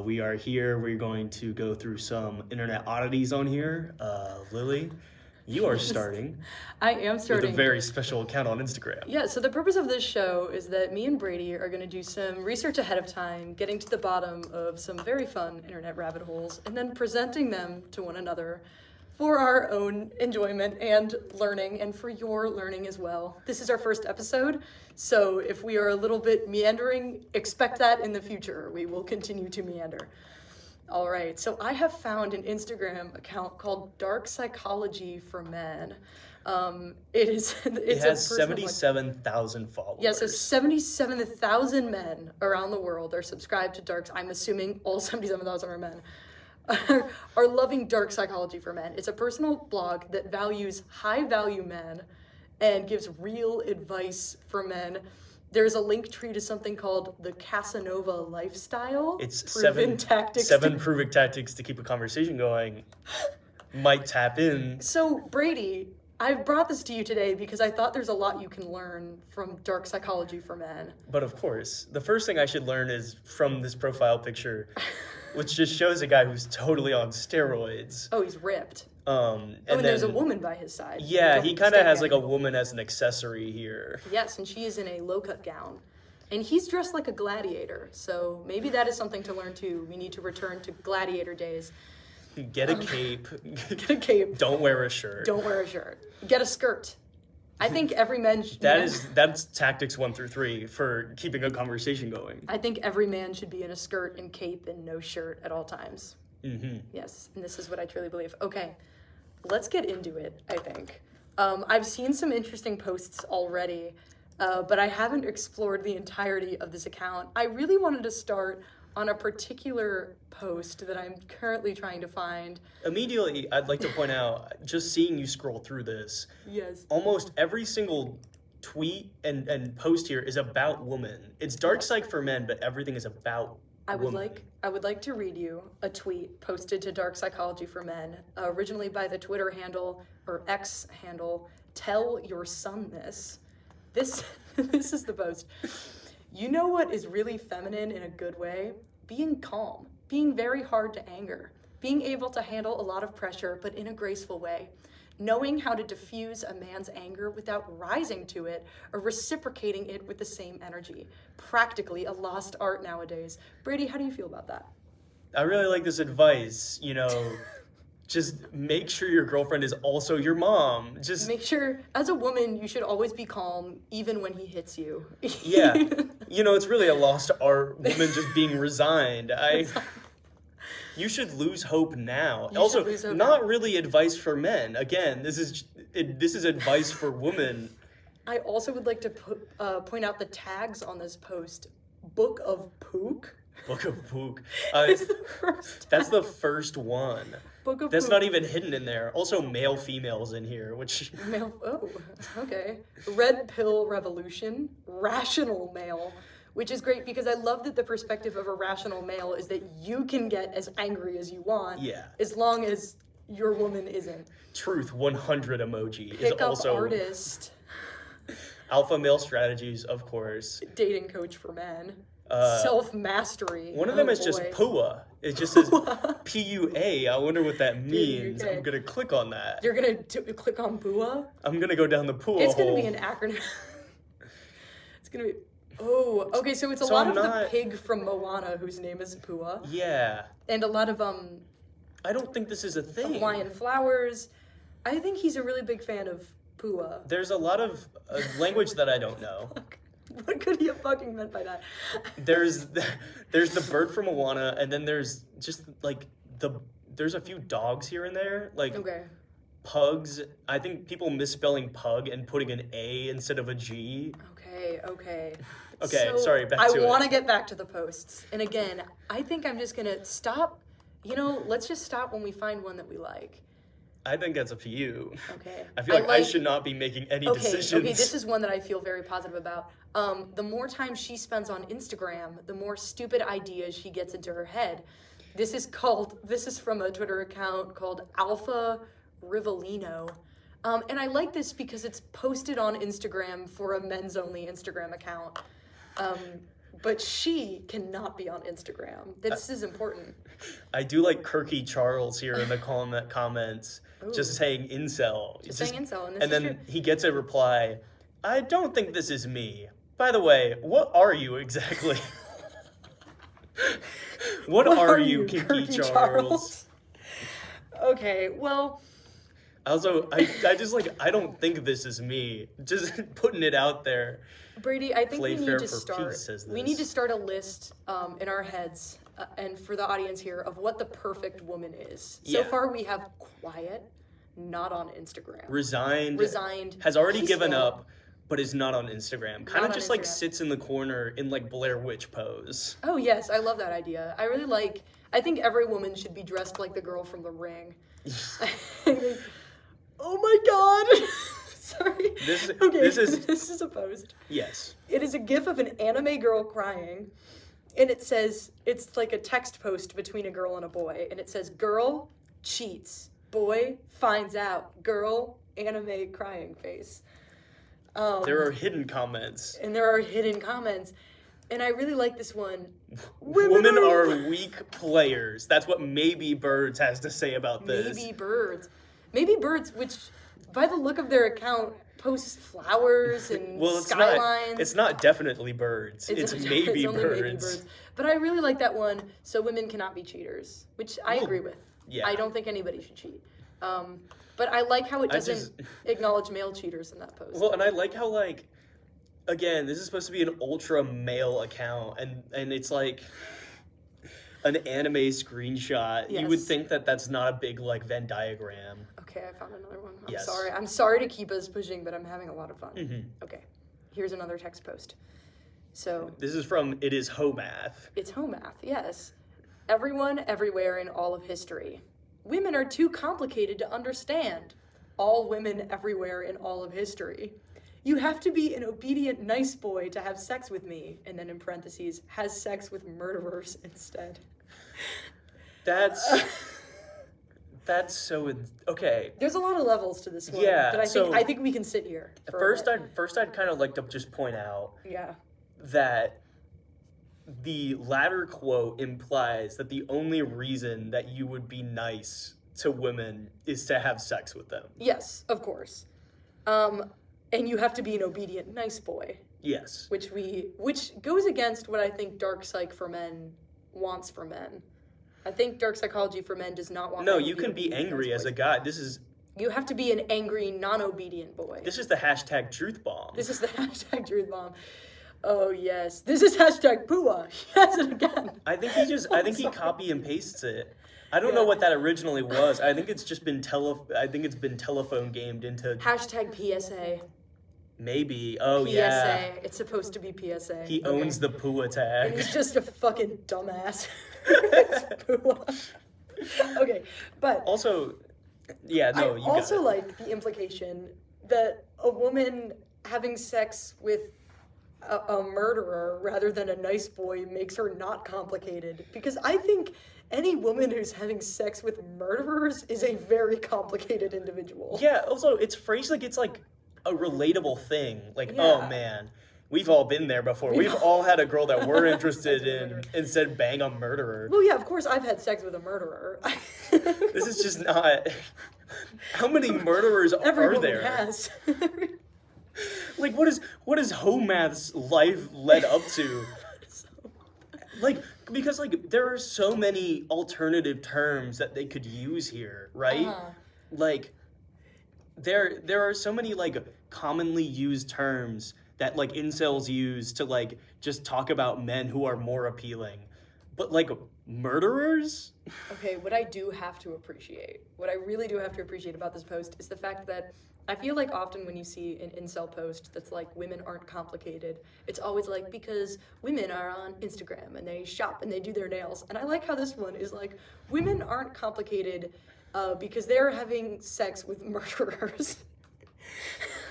We are here. We're going to go through some internet oddities on here. Lily, you are starting. I am starting With a very special account on Instagram. Yeah, so the purpose of this show is that me and Brady are going to do some research ahead of time, getting to the bottom of some very fun internet rabbit holes, and then presenting them to one another for our own enjoyment and learning, and for your learning as well. This is our first episode, so if we are a little bit meandering, expect that in the future. We will continue to meander. All right, so I have found an Instagram account called Dark Psychology for Men. It has 77,000 followers. Yeah, so 77,000 men around the world are subscribed to Dark. I'm assuming all 77,000 are men. Are loving Dark Psychology for Men. It's a personal blog that values high-value men and gives real advice for men. There's a link tree to something called the Casanova Lifestyle. It's seven proven tactics to keep a conversation going. Might tap in. So, Brady, I've brought this to you today because I thought there's a lot you can learn from Dark Psychology for Men. But of course, the first thing I should learn is from this profile picture, which just shows a guy who's totally on steroids. Oh, he's ripped. And there's a woman by his side. Yeah, he kind of has like a woman as an accessory here. Yes, and she is in a low-cut gown. And he's dressed like a gladiator, so maybe that is something to learn too. We need to return to gladiator days. Get a cape. Get a cape. Don't wear a shirt. Don't wear a shirt. Get a skirt. I think every man should... That's tactics 1 through 3 for keeping a conversation going. I think every man should be in a skirt and cape and no shirt at all times. Mm-hmm. Yes, and this is what I truly believe. Okay, let's get into it, I think. I've seen some interesting posts already, but I haven't explored the entirety of this account. I really wanted to start on a particular post that I'm currently trying to find. Immediately, I'd like to point out, just seeing you scroll through this, yes, almost every single tweet and post here is about women. It's Dark Psych for Men, but everything is about women. I would like to read you a tweet posted to Dark Psychology for Men, originally by the Twitter handle, or X handle, Tell Your Son This. This is the post. You know what is really feminine in a good way? Being calm, being very hard to anger, being able to handle a lot of pressure, but in a graceful way. Knowing how to diffuse a man's anger without rising to it or reciprocating it with the same energy. Practically a lost art nowadays. Brady, how do you feel about that? I really like this advice, just make sure your girlfriend is also your mom. Just make sure, as a woman, you should always be calm, even when he hits you. Yeah. It's really a lost art, women just being resigned. You should lose hope now. Also, not really advice for men. Again, this is advice for women. I also would like to point out the tags on this post. Book of Pook. Book of Pook. That's the first one. Book of That's Pook. not even hidden in there. Also, male, females in here, which... Oh, okay. Red Pill Revolution. Rational male. Which is great because I love that the perspective of a rational male is that you can get as angry as you want. Yeah. As long as your woman isn't. Truth 100 emoji is Pickup also... artist. Alpha male strategies, of course. Dating coach for men. Self-mastery. One of them is just PUA. It just says P-U-A. I wonder what that means. I'm going to click on that. You're going to click on PUA? I'm going to go down the PUA hole. It's going to be an acronym. It's going to be... Oh, okay, so it's a lot of the pig from Moana whose name is Pua. Yeah. And a lot of, I don't think this is a thing. Hawaiian flowers. I think he's a really big fan of Pua. There's a lot of language that I don't know. What could he have fucking meant by that? There's the bird from Moana, and then there's just, there's a few dogs here and there. Okay. Pugs. I think people misspelling pug and putting an A instead of a G. Okay. Okay, sorry, back to it. I want to get back to the posts. And again, I think I'm just going to stop. Let's just stop when we find one that we like. I think that's up to you. Okay. I feel like I should not be making any decisions. Okay, this is one that I feel very positive about. The more time she spends on Instagram, the more stupid ideas she gets into her head. This is from a Twitter account called Alpha Rivellino. And I like this because it's posted on Instagram for a men's only Instagram account. but she cannot be on Instagram. This is important. I do like Kirky Charles here in the comments, Ooh. just saying incel. Just saying incel, and this and is then true. he gets a reply, I don't think this is me. By the way, what are you exactly? What are you, Kirky Charles? Okay, well... Also, I just like, I don't think this is me. Just putting it out there. Brady, I think we need to start a list in our heads and for the audience here of what the perfect woman is. So far we have quiet, not on Instagram. Resigned, has already peaceful, given up, but is not on Instagram. Kind of just like sits in the corner in like Blair Witch pose. Oh yes, I love that idea. I think every woman should be dressed like the girl from The Ring. Oh my god! Sorry. This is a post. Yes. It is a gif of an anime girl crying, and it says, it's like a text post between a girl and a boy, and it says, girl cheats, boy finds out, girl anime crying face. There are hidden comments. And there are hidden comments. And I really like this one. Women are weak players. That's what Maybe Birds has to say about this. Maybe Birds, which, by the look of their account, posts flowers and skylines. It's not definitely birds. It's maybe birds. But I really like that one, so women cannot be cheaters, which I agree with. Yeah. I don't think anybody should cheat. But I like how it doesn't acknowledge male cheaters in that post. Well, and I like how, like, again, this is supposed to be an ultra male account, and it's like an anime screenshot. Yes. You would think that that's not a big, like, Venn diagram. Okay, I found another one. I'm sorry to keep us pushing, but I'm having a lot of fun. Mm-hmm. Okay, here's another text post. So this is from It Is Homath. It's Homath, yes. Everyone, everywhere in all of history. Women are too complicated to understand. All women everywhere in all of history. You have to be an obedient, nice boy to have sex with me. And then in parentheses, has sex with murderers instead. That's so okay. There's a lot of levels to this one. Yeah, but I think we can sit here. First, I'd kind of like to just point out. Yeah. That the latter quote implies that the only reason that you would be nice to women is to have sex with them. Yes, of course. And you have to be an obedient, nice boy. Yes. Which goes against what I think Dark Psych for Men wants for men. I think Dark Psychology for Men does not want. No, you can be angry as a guy. You have to be an angry, non-obedient boy. This is the hashtag truth bomb. This is the hashtag truth bomb. Oh yes, this is hashtag Pua. He has it again. I think he copy and pastes it. I don't know what that originally was. I think it's just been telephone gamed into hashtag PSA. Maybe. Oh PSA. Yeah. It's supposed to be PSA. He owns the Pua tag. And he's just a fucking dumbass. It's Pua. Okay, but also, yeah, no. I also like the implication that a woman having sex with a murderer rather than a nice boy makes her not complicated, because I think any woman who's having sex with murderers is a very complicated individual. Yeah, also it's phrased like it's like a relatable thing. Like, oh man, we've all been there before. We've all had a girl that we're interested in and said bang a murderer. Well, yeah, of course I've had sex with a murderer. This is just not... How many murderers are there? Has. Like, what is Homath's life led up to? Like, because, like, there are so many alternative terms that they could use here, right? Like, there are so many, like, commonly used terms that, like, incels use to, like, just talk about men who are more appealing. But, like, murderers? Okay, what I really do have to appreciate about this post is the fact that I feel like often when you see an incel post that's like, women aren't complicated, it's always like, because women are on Instagram and they shop and they do their nails. And I like how this one is like, women aren't complicated because they're having sex with murderers.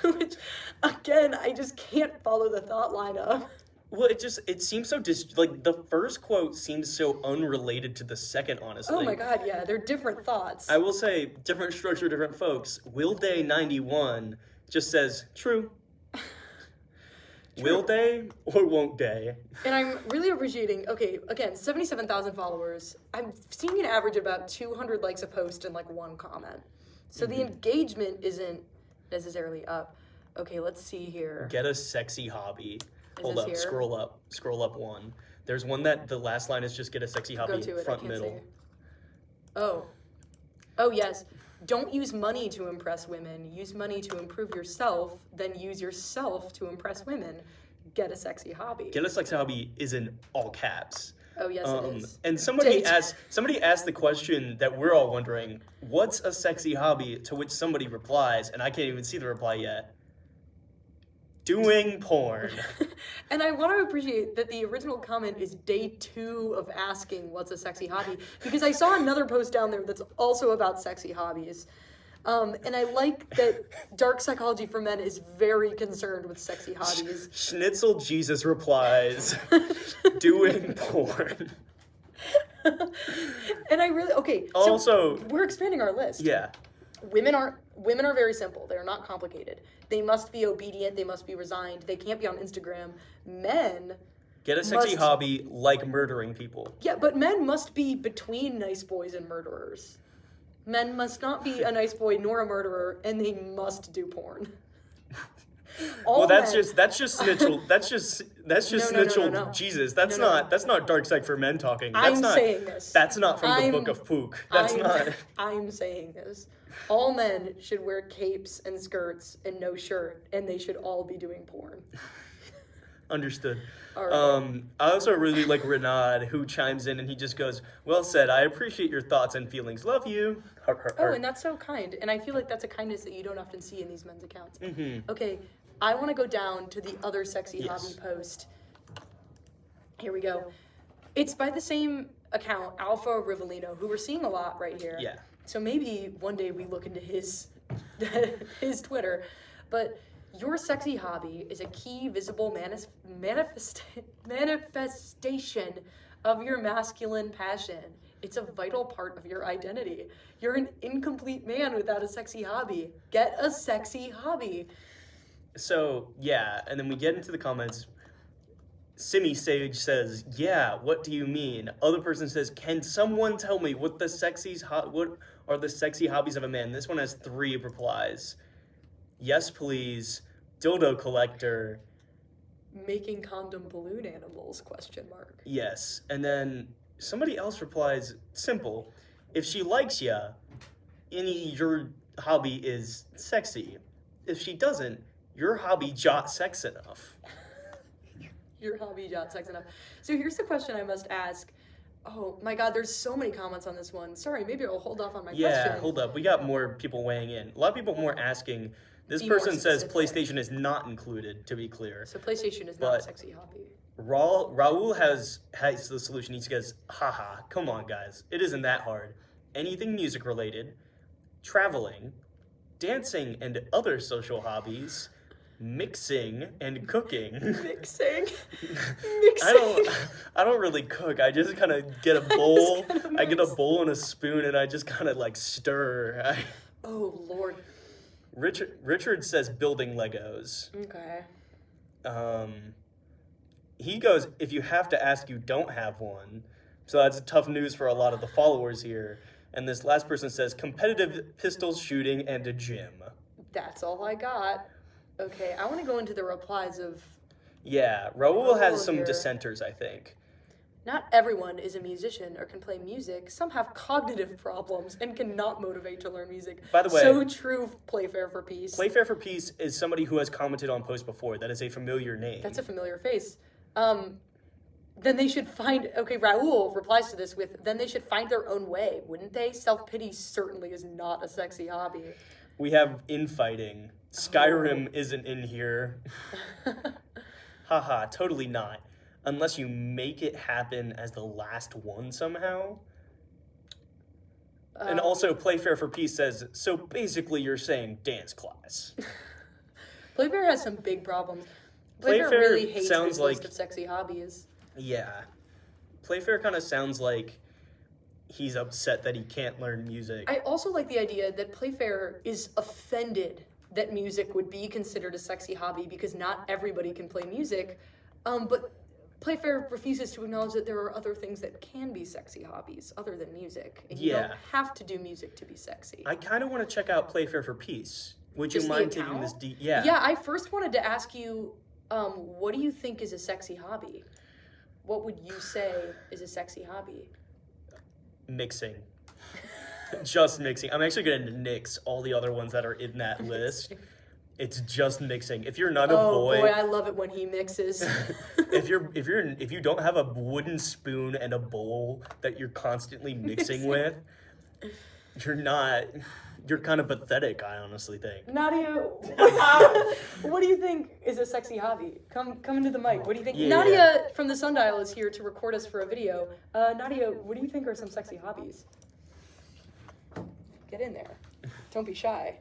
Which, again, I just can't follow the thought line of. Well, it seems so like the first quote seems so unrelated to the second, honestly. Oh my god, yeah, they're different thoughts. I will say, different structure, different folks. Will Day 91 just says, true. Will they or won't they? And I'm really appreciating, okay, again, 77,000 followers. I'm seeing an average of about 200 likes a post and like one comment. So the engagement isn't necessarily up. Okay, let's see here. Get a sexy hobby. Hold up, here? scroll up one. There's one that the last line is just get a sexy hobby, Go to it, front I can't middle. see it. Oh, yes. Don't use money to impress women. Use money to improve yourself, then use yourself to impress women. Get a sexy hobby. Get a sexy hobby is in all caps. Oh, yes, it is. And somebody asked the question that we're all wondering, what's a sexy hobby? To which somebody replies, and I can't even see the reply yet. Doing porn. And I want to appreciate that the original comment is day 2 of asking what's a sexy hobby, because I saw another post down there that's also about sexy hobbies. And I like that Dark Psychology for Men is very concerned with sexy hobbies. Schnitzel Jesus replies, doing porn. And I really, okay, so Also, we're expanding our list. Yeah. Women are very simple. They're not complicated. They must be obedient. They must be resigned. They can't be on Instagram. Men Get a sexy hobby like murdering people. Yeah, but men must be between nice boys and murderers. Men must not be a nice boy nor a murderer, and they must do porn. Well, that's just snitchel. That's just snitchel. No. Jesus, that's not Dark Side for Men talking. That's not saying this. That's not from the Book of Pook. I'm saying this. All men should wear capes and skirts and no shirt, and they should all be doing porn. Understood. All right. I also really like Renaud, who chimes in and he just goes, "Well said. I appreciate your thoughts and feelings. Love you." Oh, and that's so kind. And I feel like that's a kindness that you don't often see in these men's accounts. Mm-hmm. Okay, I want to go down to the other sexy hobby post. Here we go. It's by the same account, Alpha Rivellino, who we're seeing a lot right here. Yeah. So maybe one day we look into his his Twitter. But your sexy hobby is a key visible manifestation of your masculine passion. It's a vital part of your identity. You're an incomplete man without a sexy hobby. Get a sexy hobby. So, yeah, and then we get into the comments. Simi Sage says, "Yeah, what do you mean?" Other person says, "Can someone tell me what are the sexy hobbies of a man?" This one has 3 replies. Yes, please. Dildo collector. Making condom balloon animals, ? Yes. And then somebody else replies, simple. If she likes ya, your hobby is sexy. If she doesn't, your hobby jot sex enough. Your hobby jot sex enough. So here's the question I must ask. Oh my god, there's so many comments on this one. Sorry, maybe I'll hold off on my question. Yeah, hold up. We got more people weighing in. A lot of people more asking. This person says PlayStation is not included, to be clear. So PlayStation is not a sexy hobby. Raul has the solution. He goes, haha, come on, guys. It isn't that hard. Anything music related, traveling, dancing and other social hobbies, mixing and cooking. Mixing? I don't really cook. I just kind of get a bowl. I get a bowl and a spoon and I just kind of like stir. Oh, Lord. Richard says building Legos. Okay. He goes, if you have to ask, you don't have one. So that's tough news for a lot of the followers here. And this last person says competitive pistol shooting and a gym. That's all I got. Okay, I want to go into the replies of... Yeah, Raul has some dissenters, I think. Not everyone is a musician or can play music. Some have cognitive problems and cannot motivate to learn music. By the way... So true, Playfair for Peace. Playfair for Peace is somebody who has commented on posts before. That is a familiar name. That's a familiar face. Then they should find... Okay, Raul replies to this with, then they should find their own way, wouldn't they? Self-pity certainly is not a sexy hobby. We have infighting. Skyrim isn't in here. Haha, totally not. Unless you make it happen as the last one somehow. And also, Playfair for Peace says, so basically you're saying dance class. Playfair has some big problems. Playfair really hates this list of sexy hobbies. Yeah. Playfair kind of sounds like he's upset that he can't learn music. I also like the idea that Playfair is offended that music would be considered a sexy hobby because not everybody can play music, but Playfair refuses to acknowledge that there are other things that can be sexy hobbies other than music. And you don't have to do music to be sexy. I kind of want to check out Playfair for Peace. Would Just you mind taking this Yeah. Yeah, I first wanted to ask you, what do you think is a sexy hobby? What would you say is a sexy hobby? Mixing. Just mixing. I'm actually going to nix all the other ones that are in that list. It's just mixing. If you're not a boy, oh boy, I love it when he mixes. if you don't have a wooden spoon and a bowl that you're constantly mixing with, you're kind of pathetic, I honestly think. Nadia, what do you think is a sexy hobby? Come into the mic. What do you think? Yeah. Nadia from the Sundial is here to record us for a video. Nadia, what do you think are some sexy hobbies? Get in there. Don't be shy.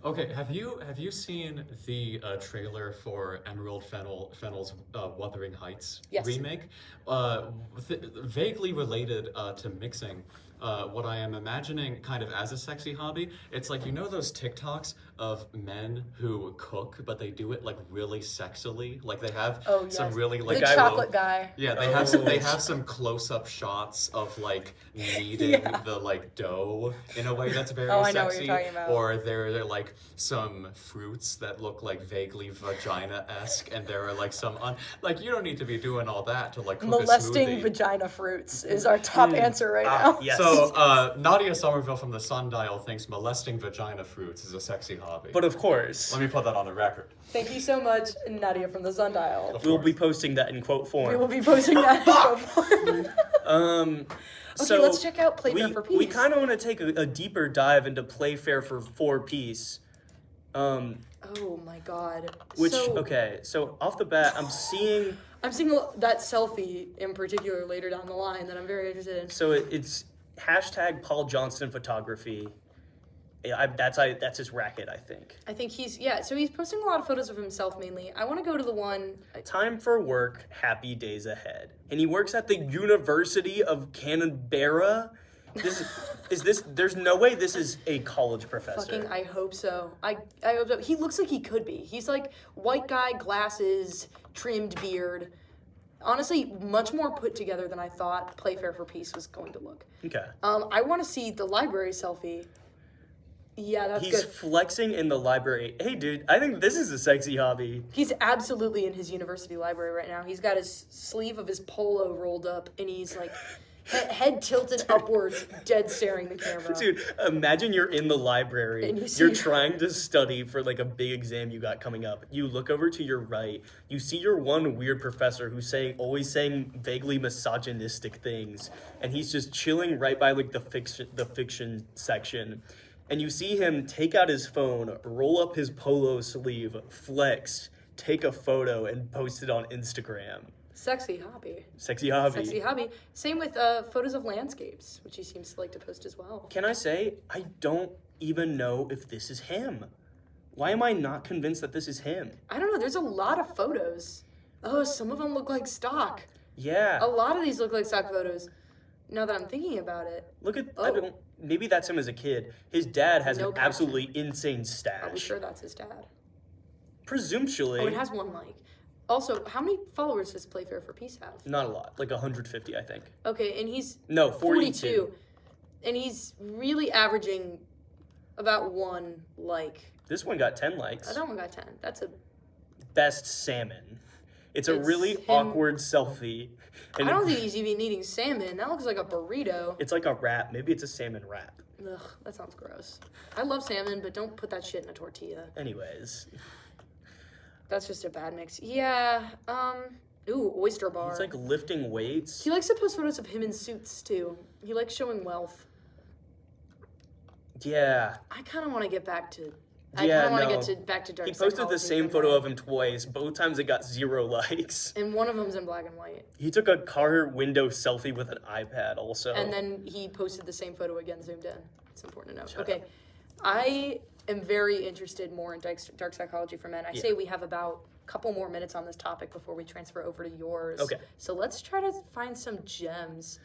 Okay, have you seen the trailer for Emerald Fennell's Wuthering Heights remake? Vaguely related to mixing. What I am imagining kind of as a sexy hobby, it's like, you know those TikToks of men who cook, but they do it like really sexily? Like they have some really like the chocolate guy. Yeah, they have some close-up shots of like kneading the like dough in a way that's very sexy. I know what you're talking about. Or they're like some fruits that look like vaguely vagina-esque, and there are like some like you don't need to be doing all that to like cook Molesting a smoothie. vagina fruits is our top answer right now. Yes. So Nadia Somerville from the Sundial thinks molesting vagina fruits is a sexy hobby. But of course. Let me put that on the record. Thank you so much, Nadia from the Sundial. We'll be posting that in quote form. We will be posting that in quote form. So Okay, let's check out Playfair for Peace. We kind of want to take a deeper dive into Playfair for Peace. Oh my god. So off the bat, I'm seeing that selfie in particular later down the line that I'm very interested in. So it's hashtag Paul Johnston photography. That's his racket, I think. I think so he's posting a lot of photos of himself mainly. I want to go to the one... Time for work, happy days ahead. And he works at the University of Canberra. There's no way this is a college professor. I hope so. I hope so. He looks like he could be. He's like white guy, glasses, trimmed beard. Honestly, much more put together than I thought Playfair for Peace was going to look. Okay. I want to see the library selfie. Yeah, that's good. He's flexing in the library. Hey, dude, I think this is a sexy hobby. He's absolutely in his university library right now. He's got his sleeve of his polo rolled up, and he's like head tilted upwards, dead staring the camera. Dude, imagine you're in the library. And you're trying to study for like a big exam you got coming up. You look over to your right. You see your one weird professor who's always saying vaguely misogynistic things, and he's just chilling right by like the fiction section. And you see him take out his phone, roll up his polo sleeve, flex, take a photo, and post it on Instagram. Sexy hobby. Sexy hobby. Sexy hobby. Same with photos of landscapes, which he seems to like to post as well. Can I say, I don't even know if this is him. Why am I not convinced that this is him? I don't know. There's a lot of photos. Oh, some of them look like stock. Yeah. A lot of these look like stock photos. Now that I'm thinking about it. Look at... Maybe that's him as a kid. His dad has an absolutely insane stash. Are we sure that's his dad? Presumptually. Oh, it has one like. Also, how many followers does Playfair for Peace have? Not a lot. Like 150, I think. Okay, and he's... No, 42. And he's really averaging about one like. This one got 10 likes. That one got 10. That's a... Best salmon. It's a really awkward selfie. And I don't think he's even eating salmon. That looks like a burrito. It's like a wrap. Maybe it's a salmon wrap. Ugh, that sounds gross. I love salmon, but don't put that shit in a tortilla. Anyways. That's just a bad mix. Yeah, ooh, oyster bar. He's like lifting weights. He likes to post photos of him in suits, too. He likes showing wealth. Yeah. I kind of want to get back to... I kind of want to get back to dark He posted the same photo of him twice. Both times it got 0 likes. And one of them's in black and white. He took a car window selfie with an iPad also. And then he posted the same photo again, zoomed in. It's important to note. Okay. I am very interested more in dark psychology for men. I say we have about a couple more minutes on this topic before we transfer over to yours. Okay. So let's try to find some gems.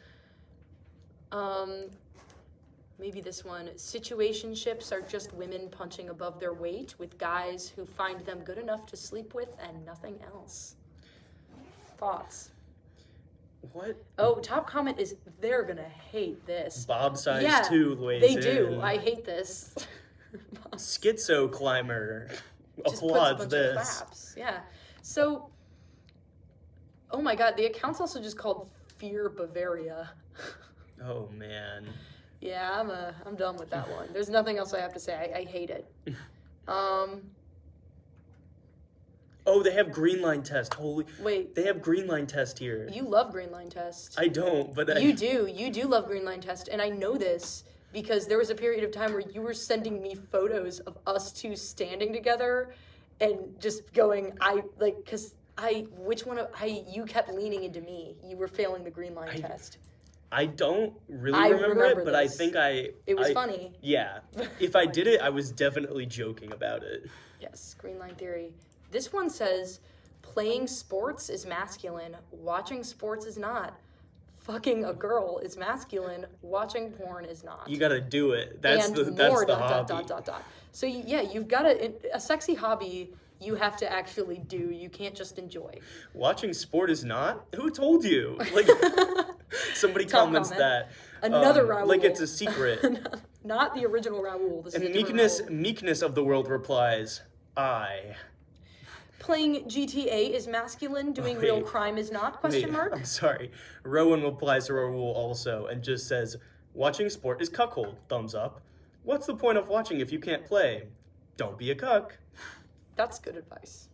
Maybe this one. Situationships are just women punching above their weight with guys who find them good enough to sleep with and nothing else. Thoughts? What? Oh, top comment is they're gonna hate this. Bob size 2 weighs they in. do. I hate this. Schizo climber Just puts a applauds bunch this. of claps. Yeah. So, oh my God, the account's also just called Fear Bavaria. Oh man. Yeah, I'm done with that one. There's nothing else I have to say. I hate it. Oh, they have green line test. Holy. Wait. They have green line test here. You love green line test. I don't, but You do. You do love green line test, and I know this because there was a period of time where you were sending me photos of us two standing together and just going, you kept leaning into me. You were failing the green line test. I don't really remember it, but this. I think It was funny. Yeah. If I did it, I was definitely joking about it. Yes, green line theory. This one says, playing sports is masculine, watching sports is not. Fucking a girl is masculine, watching porn is not. You gotta do it. That's the hobby. So you've got a sexy hobby you have to actually do. You can't just enjoy. Watching sport is not? Who told you? Like, somebody comments that. Another Raoul. Like it's a secret. Not the original Raoul. This and is meekness of the world replies, I. Playing GTA is masculine, doing real crime is not, question mark? I'm sorry. Rowan replies to Raoul also and just says, watching sport is cuckold, thumbs up. What's the point of watching if you can't play? Don't be a cuck. That's good advice.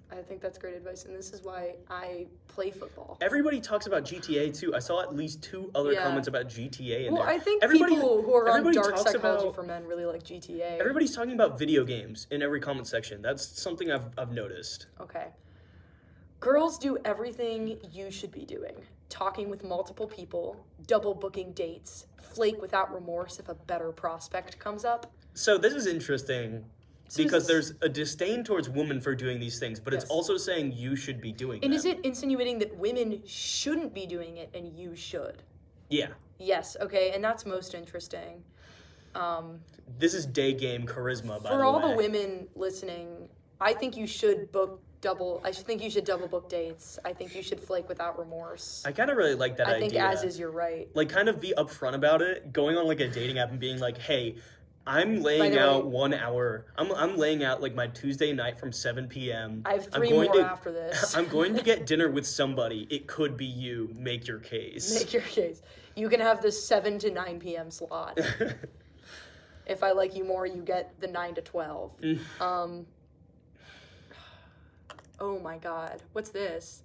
I think that's great advice, and this is why I play football. Everybody talks about GTA too. I saw at least 2 other comments about GTA in there. Well, I think people who are on Dark Psychology for Men really like GTA. Everybody's talking about video games in every comment section. That's something I've noticed. Okay. Girls do everything you should be doing. Talking with multiple people, double booking dates, flake without remorse if a better prospect comes up. So this is interesting. Because there's a disdain towards women for doing these things, but it's also saying you should be doing them. And is it insinuating that women shouldn't be doing it and you should? Yeah. Yes, okay, and that's most interesting. This is day game charisma, by the way. For all the women listening, I think you should double book dates. I think you should flake without remorse. I kind of really like that idea. I think as is you're right. Like, kind of be upfront about it, going on like a dating app and being like, hey, I'm laying out 1 hour. I'm laying out like my Tuesday night from 7 p.m. I have 3 more after this. I'm going to get dinner with somebody. It could be you. Make your case. Make your case. You can have the 7 to 9 p.m. slot. If I like you more, you get the 9 to 12. Oh my God. What's this?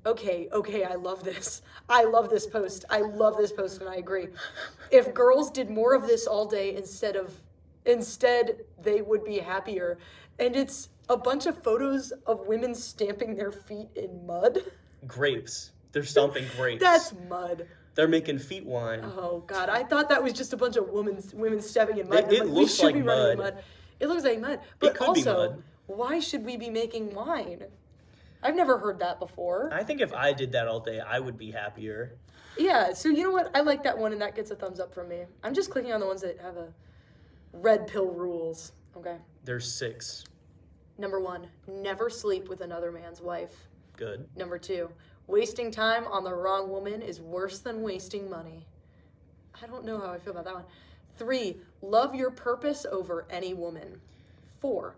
Okay, I love this. I love this post, and I agree. If girls did more of this all day instead, they would be happier. And it's a bunch of photos of women stamping their feet in mud. Grapes. They're stomping grapes. That's mud. They're making feet wine. Oh God, I thought that was just a bunch of women stepping in mud. It looks like mud. It looks like mud. But it could also, be mud. Why should we be making wine? I've never heard that before. I think if I did that all day, I would be happier. Yeah, so you know what? I like that one, and that gets a thumbs up from me. I'm just clicking on the ones that have a red pill rules. Okay. There's 6. Number 1, never sleep with another man's wife. Good. Number 2, wasting time on the wrong woman is worse than wasting money. I don't know how I feel about that one. 3, love your purpose over any woman. 4,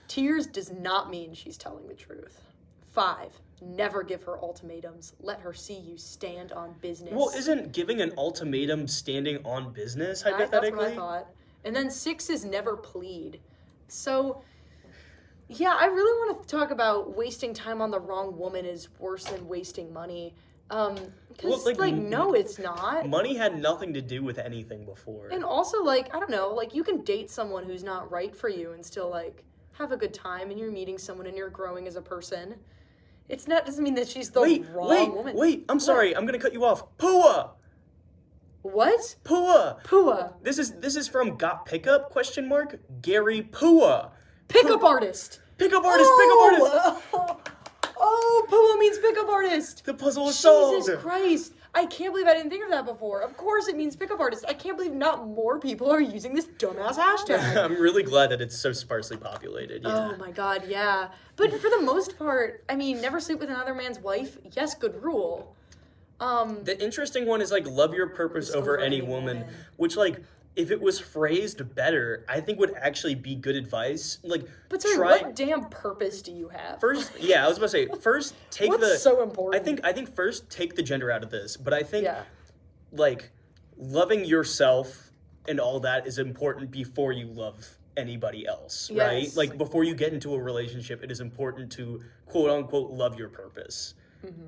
tears does not mean she's telling the truth. 5, never give her ultimatums. Let her see you stand on business. Well, isn't giving an ultimatum standing on business, hypothetically? That's what I thought. And then 6 is never plead. So, yeah, I really want to talk about wasting time on the wrong woman is worse than wasting money. Because, no, it's not. Money had nothing to do with anything before. And also, I don't know, you can date someone who's not right for you and still, have a good time, and you're meeting someone and you're growing as a person. Doesn't mean that she's the wrong woman. Wait, I'm sorry, I'm gonna cut you off. Pua! What? Pua! This is from Got Pickup, ? Gary Pua. Pickup artist! Pickup artist! Oh, Pua means pickup artist! The puzzle is solved! Jesus Christ! I can't believe I didn't think of that before. Of course it means pickup artist. I can't believe not more people are using this dumbass hashtag. I'm really glad that it's so sparsely populated. Yeah. Oh my god, yeah. But for the most part, I mean, never sleep with another man's wife. Yes, good rule. The interesting one is like love your purpose over any woman, which like if it was phrased better, I think would actually be good advice. Like, but sorry, what damn purpose do you have? First, yeah, I was about to say, first take What's so important? I think first take the gender out of this, but I think like loving yourself and all that is important before you love anybody else, right? Like before you get into a relationship, it is important to quote unquote love your purpose.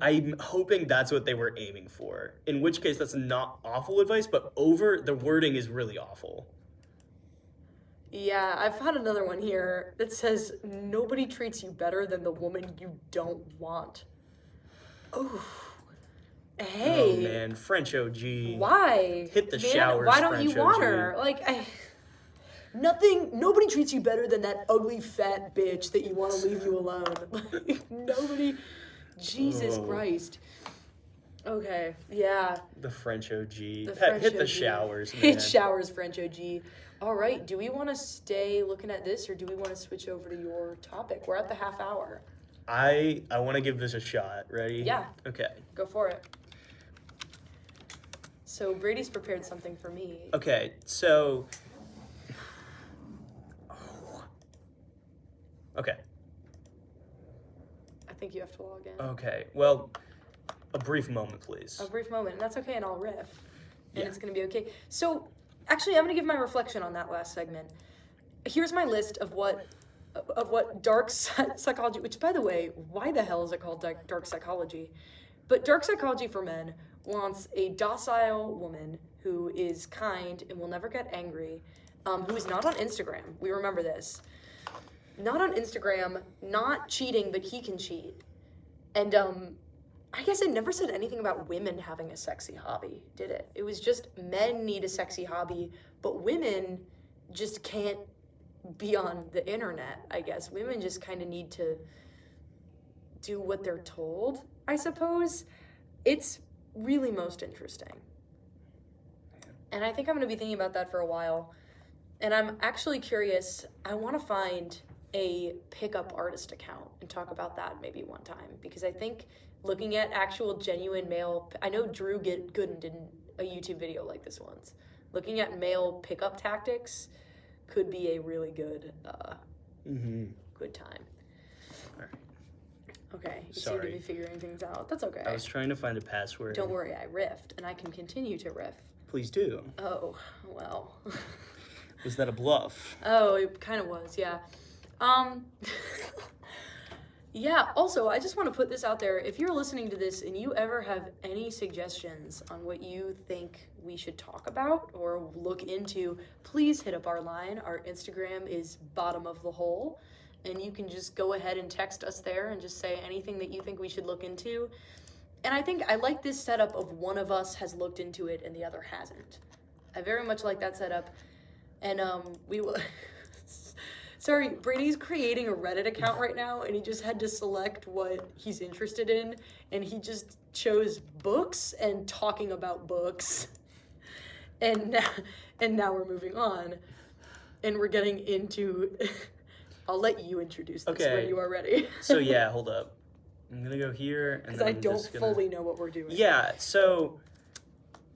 I'm hoping that's what they were aiming for. In which case, that's not awful advice, but the wording is really awful. Yeah, I've found another one here that says, nobody treats you better than the woman you don't want. Oh. Hey. Oh, man. French OG. Why? Hit the showers, why don't French you want OG. her? Like, nobody treats you better than that ugly fat bitch that you want to leave you alone. Like, nobody... Jesus Christ. Okay, yeah. The French OG. Hit the showers, man. Hit showers, French OG. All right, do we want to stay looking at this or do we want to switch over to your topic? We're at the half hour. I want to give this a shot. Ready? Yeah. Okay. Go for it. So Brady's prepared something for me. Okay, so... Okay. I think you have to log in. Okay, well, a brief moment, please. A brief moment, and that's okay, and I'll riff. And it's going to be okay. So, actually, I'm going to give my reflection on that last segment. Here's my list of what dark psychology, which, by the way, why the hell is it called dark psychology? But dark psychology for men wants a docile woman who is kind and will never get angry, who is not on Instagram. We remember this. Not on Instagram, not cheating, but he can cheat. And I guess it never said anything about women having a sexy hobby, did it? It was just men need a sexy hobby, but women just can't be on the internet, I guess. Women just kind of need to do what they're told, I suppose. It's really most interesting. And I think I'm going to be thinking about that for a while. And I'm actually curious, I want to find a pickup artist account and talk about that maybe one time, because I think looking at actual genuine male, I know Drew Gooden did a YouTube video like this once. Looking at male pickup tactics could be a really good good time. All right. Okay, you seem to be figuring things out. That's okay. I was trying to find a password. Don't worry, I riffed, and I can continue to riff. Please do. Oh, well. Was that a bluff? Oh, it kind of was, yeah. Yeah, also, I just want to put this out there. If you're listening to this and you ever have any suggestions on what you think we should talk about or look into, please hit up our line. Our Instagram is bottom of the hole, and you can just go ahead and text us there and just say anything that you think we should look into. And I think I like this setup of one of us has looked into it and the other hasn't. I very much like that setup. And we will... Sorry, Brady's creating a Reddit account right now, and he just had to select what he's interested in, and he just chose books and talking about books. And now we're moving on, and we're getting into... I'll let you introduce this when you are ready. So yeah, hold up. I'm gonna go here, and then I don't fully know what we're doing. Yeah, so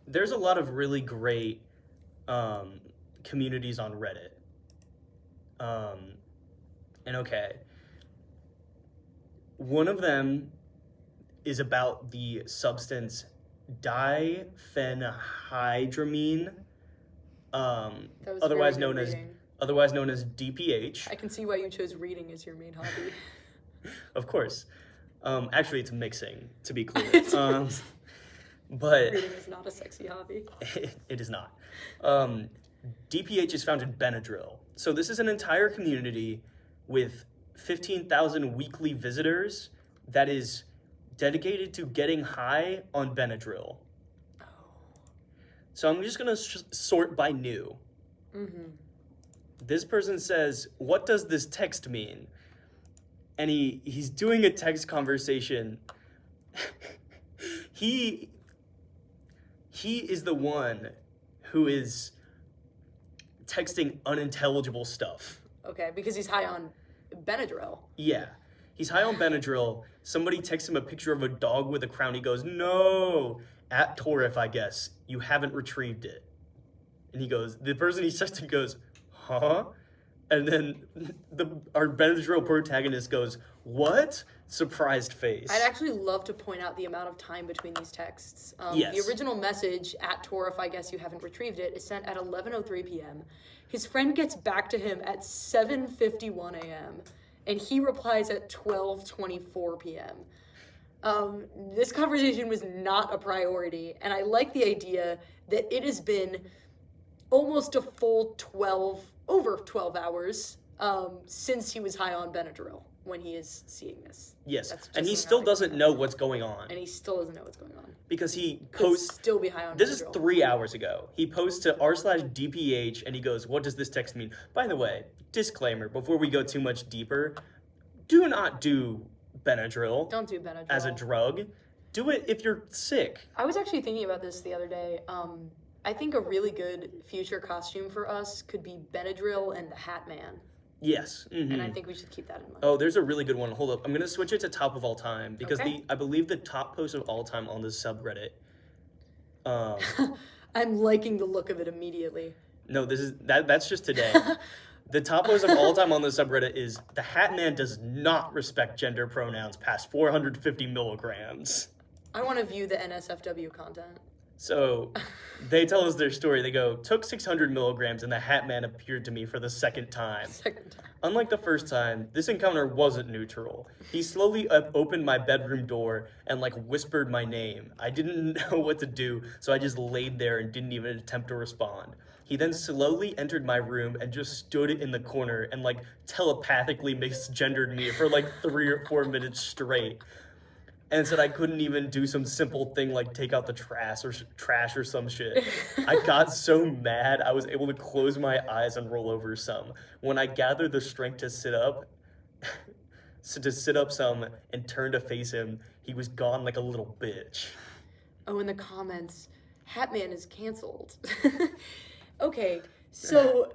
there's a lot of really great communities on Reddit. And okay, one of them is about the substance diphenhydramine, otherwise known as DPH. I can see why you chose reading as your main hobby. Of course. Actually, it's mixing, to be clear. But reading is not a sexy hobby. It is not. DPH is found in Benadryl. So this is an entire community with 15,000 weekly visitors that is dedicated to getting high on Benadryl. Oh. So I'm just going to sort by new. Mm-hmm. This person says, "What does this text mean?" And he's doing a text conversation. He he is the one who is texting unintelligible stuff. Okay, because he's high on Benadryl. Yeah. He's high on Benadryl. Somebody texts him a picture of a dog with a crown. He goes, no, at Torif, I guess. You haven't retrieved it. And he goes, the person he's texting goes, huh? And then our Benadryl protagonist goes, what? Surprised face. I'd actually love to point out the amount of time between these texts. Yes. The original message, at Torif, I guess you haven't retrieved it, is sent at 11:03 p.m. His friend gets back to him at 7:51 a.m. and he replies at 12:24 p.m. This conversation was not a priority, and I like the idea that it has been almost a full over 12 hours since he was high on Benadryl when he is seeing this. Yes, and he still doesn't know what's going on. And he still doesn't know what's going on. Because he Could posts... still be high on This Benadryl. is 3 hours ago. He posts to r/DPH and he goes, what does this text mean? By the way, disclaimer, before we go too much deeper, do not do Benadryl. Don't do Benadryl. As a drug. Do it if you're sick. I was actually thinking about this the other day. I think a really good future costume for us could be Benadryl and the Hat Man. Yes. Mm-hmm. And I think we should keep that in mind. Oh, there's a really good one. Hold up. I'm going to switch it to top of all time because Okay. I believe the top post of all time on this subreddit. I'm liking the look of it immediately. No, that's just today. The top post of all time on the subreddit is the Hat Man does not respect gender pronouns past 450 milligrams. I want to view the NSFW content. So they tell us their story. They go, took 600 milligrams and the Hat Man appeared to me for the second time. Unlike the first time, this encounter wasn't neutral. He slowly opened my bedroom door and whispered my name. I didn't know what to do, so I just laid there and didn't even attempt to respond. He then slowly entered my room and just stood in the corner and telepathically misgendered me for 3 or 4 minutes straight. And said I couldn't even do some simple thing like take out the trash or some shit. I got so mad I was able to close my eyes and roll over some. When I gathered the strength to sit up some and turn to face him, he was gone like a little bitch. Oh, in the comments, Hatman is canceled. Okay, so...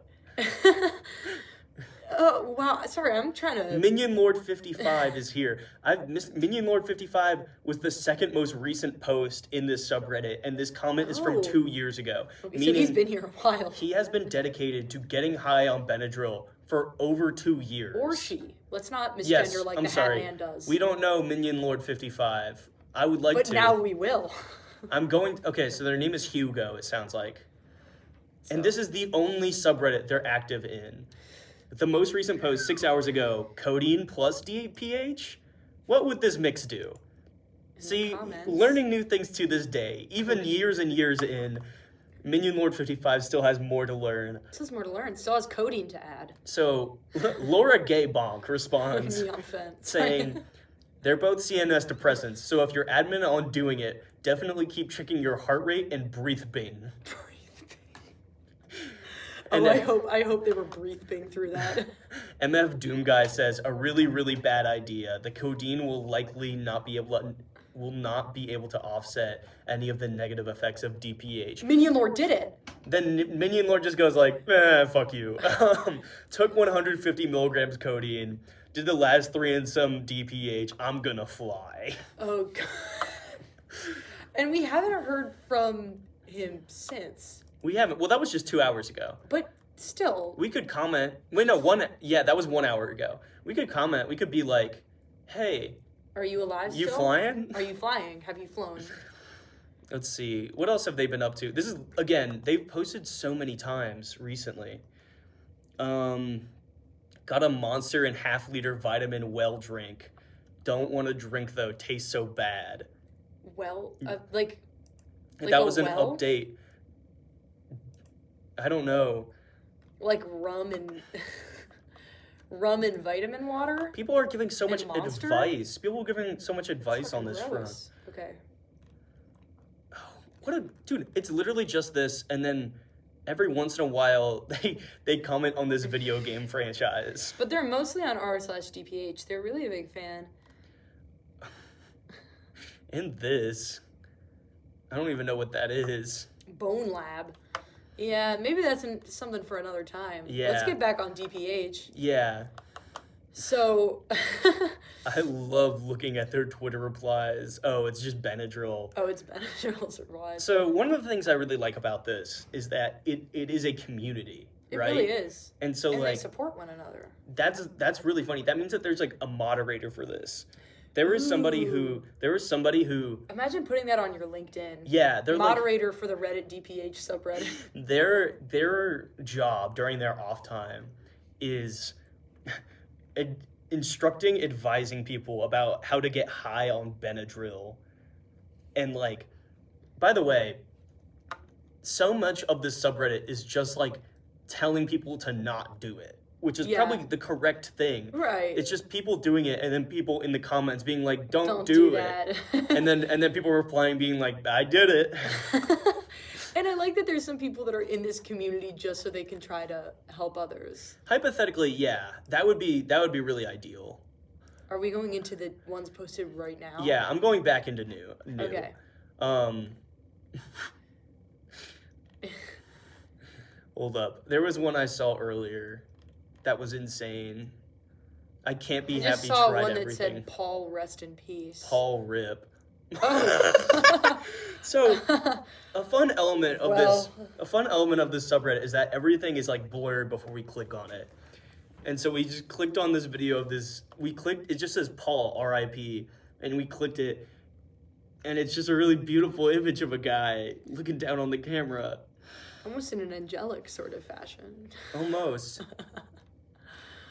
Oh, wow. Sorry, I'm trying to... Minion Lord 55 is here. Minion Lord 55 was the second most recent post in this subreddit, and this comment is from 2 years ago. Okay, Meaning so he's been here a while. He has been dedicated to getting high on Benadryl for over 2 years. Or she. Let's not misgender yes, like I'm the sorry. Hatman does. We don't know Minion Lord 55. I would like to. But now we will. Okay, so their name is Hugo, it sounds like. So. And this is the only subreddit they're active in. The most recent post 6 hours ago, codeine plus DPH? What would this mix do? See, learning new things to this day, even years and years in, Minion Lord 55 still has more to learn. Still has more to learn. Still has codeine to add. So, Laura Gay Bonk responds saying, they're both CNS depressants, so if you're adamant on doing it, definitely keep checking your heart rate and breathing. And then, I hope they were breathing through that. MF Doom Guy says a really, really bad idea. The codeine will likely not be able to offset any of the negative effects of DPH. Minion Lord did it. Then Minion Lord just goes fuck you. Took 150 milligrams codeine, did the last 3 and some DPH. I'm gonna fly. Oh god. And we haven't heard from him since. We haven't. Well, that was just 2 hours ago. But still. We could comment. Wait, no, that was 1 hour ago. We could comment. We could be like, hey. Are you alive still? You flying? Are you flying? Have you flown? Let's see. What else have they been up to? This is, again, they've posted so many times recently. Got a Monster and half-liter vitamin well drink. Don't want to drink, though. Tastes so bad. Well, that was an update. I don't know. Like rum and vitamin water? People are giving so much advice. People are giving so much advice on this front. Okay. Oh, dude, it's literally just this, and then every once in a while they comment on this video game franchise. But they're mostly on r/DPH. They're really a big fan. And this. I don't even know what that is. Bone Lab. Yeah, maybe that's something for another time. Yeah. Let's get back on DPH. Yeah. So... I love looking at their Twitter replies. Oh, it's just Benadryl. Oh, it's Benadryl's replies. So one of the things I really like about this is that it is a community, right? It really is. And so and like they support one another. That's really funny. That means that there's like a moderator for this. There is somebody who Imagine putting that on your LinkedIn. Yeah, they're moderator for the Reddit DPH subreddit. Their job during their off time is instructing, advising people about how to get high on Benadryl. And like, by the way, so much of this subreddit is just like telling people to not do it, which is probably the correct thing. Right. It's just people doing it, and then people in the comments being like, don't do it. and then people replying being like, I did it. And I like that there's some people that are in this community just so they can try to help others. Hypothetically, yeah, that would be really ideal. Are we going into the ones posted right now? Yeah, I'm going back into new. Okay. Hold up. There was one I saw earlier that was insane. I can't be happy. I just saw tried one everything. that said Paul rest in peace. Paul rip. Oh. So a fun element of this subreddit is that everything is like blurred before we click on it. And so we just clicked on this video of this. It just says Paul R.I.P. and we clicked it, and it's just a really beautiful image of a guy looking down on the camera. Almost in an angelic sort of fashion. Almost.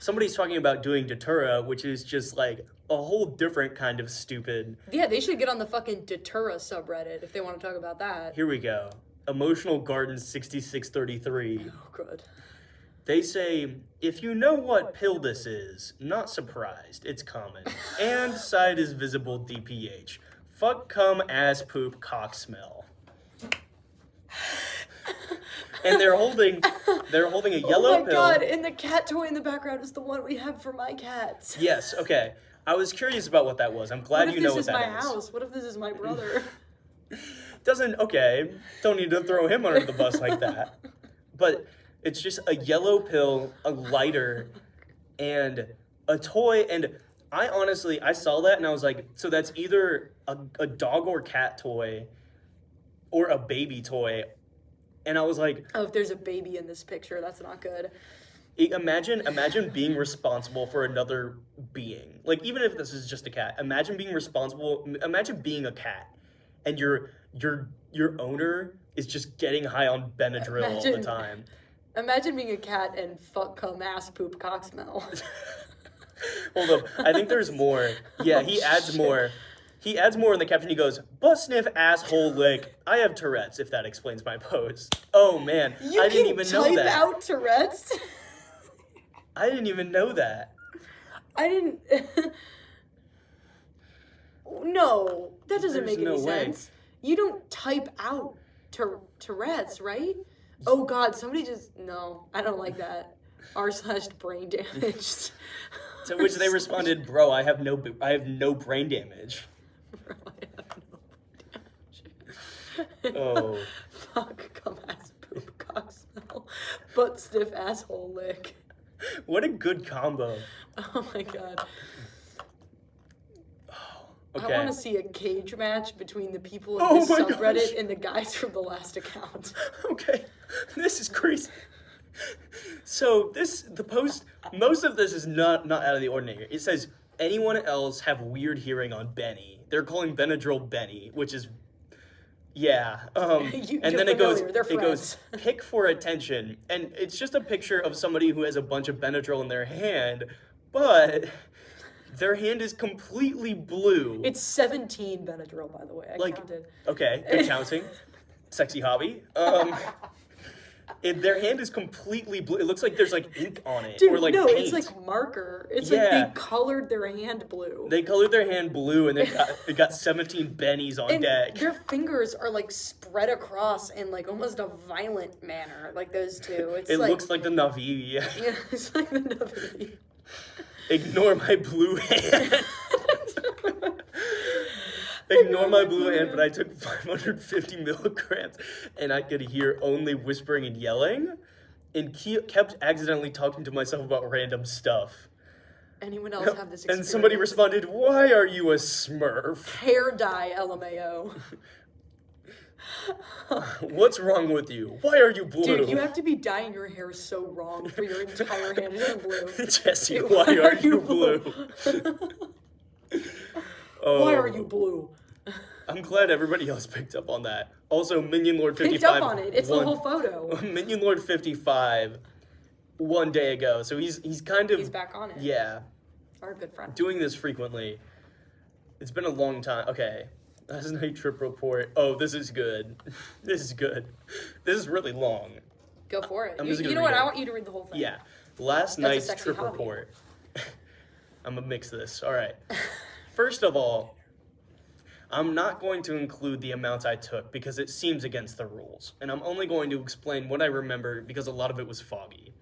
Somebody's talking about doing Datura, which is just like a whole different kind of stupid. Yeah, they should get on the fucking Datura subreddit if they want to talk about that. Here we go. Emotional Garden 6633. Oh, good. They say, if you know what pill this is, not surprised, it's common. And side is visible DPH. Fuck, cum, ass, poop, cock smell. And they're holding a yellow pill. Oh my god, and the cat toy in the background is the one we have for my cats. Yes, okay. I was curious about what that was. I'm glad you know what that is. What if this is my house? What if this is my brother? Don't need to throw him under the bus like that. But it's just a yellow pill, a lighter, and a toy. And I saw that and I was like, so that's either a dog or cat toy or a baby toy. And I was like, oh, if there's a baby in this picture, that's not good. Imagine being responsible for another being. Like, even if this is just a cat, imagine being a cat and your owner is just getting high on Benadryl all the time. Imagine being a cat and fuck, cum, ass, poop, cock smell. Hold up. I think there's more. Yeah, he adds more. He adds more in the caption. He goes, butt sniff, asshole lick. I have Tourette's, if that explains my post. Oh, man. I didn't even know that. You can type out Tourette's? I didn't even know that. I didn't... No, that doesn't make any sense. You don't type out Tourette's, right? Oh, God, somebody just... No, I don't like that. r/brain damaged. To which they responded, bro, I have no brain damage. Bro, I have no brain damage. Oh. Fuck, cum, ass, poop, cock smell, butt stiff, asshole lick. What a good combo. Oh my god. Okay. I want to see a cage match between the people in this subreddit and the guys from the last account. Okay. This is crazy. So most of this is not out of the ordinary. It says, anyone else have weird hearing on Benny? They're calling Benadryl Benny, which is, yeah. And then it goes, pick for attention. And it's just a picture of somebody who has a bunch of Benadryl in their hand, but their hand is completely blue. It's 17 Benadryl, by the way. I counted. Okay, good counting. Sexy hobby. Their hand is completely blue. It looks like there's like ink on it. Dude, or like no, paint. it's like marker. It's like they colored their hand blue. They colored their hand blue and they got 17 bennies on deck. Their fingers are like spread across in like almost a violent manner, like those two. It looks like the Navi. Yeah, it's like the Navi. Ignore my blue hand. Ignore my blue hand, but I took 550 milligrams, and I could hear only whispering and yelling, and kept accidentally talking to myself about random stuff. Anyone else have this experience? And somebody responded, "Why are you a Smurf?" Hair dye, LMAO. What's wrong with you? Why are you blue? Dude, you have to be dyeing your hair so wrong for your entire hand to turn blue. Jesse, why are you blue? Why are you blue? I'm glad everybody else picked up on that. Also, Minion Lord 55 Picked up on it. It's the whole photo. Minion Lord 55 one day ago. So he's kind of... He's back on it. Yeah. Our good friend. Doing this frequently. It's been a long time. Okay. Last night trip report. Oh, this is good. This is good. This is really long. Go for it. You know what? I want you to read the whole thing. Yeah. Last night's trip hobby. report. I'm going to mix this. All right. First of all, I'm not going to include the amounts I took because it seems against the rules. And I'm only going to explain what I remember because a lot of it was foggy.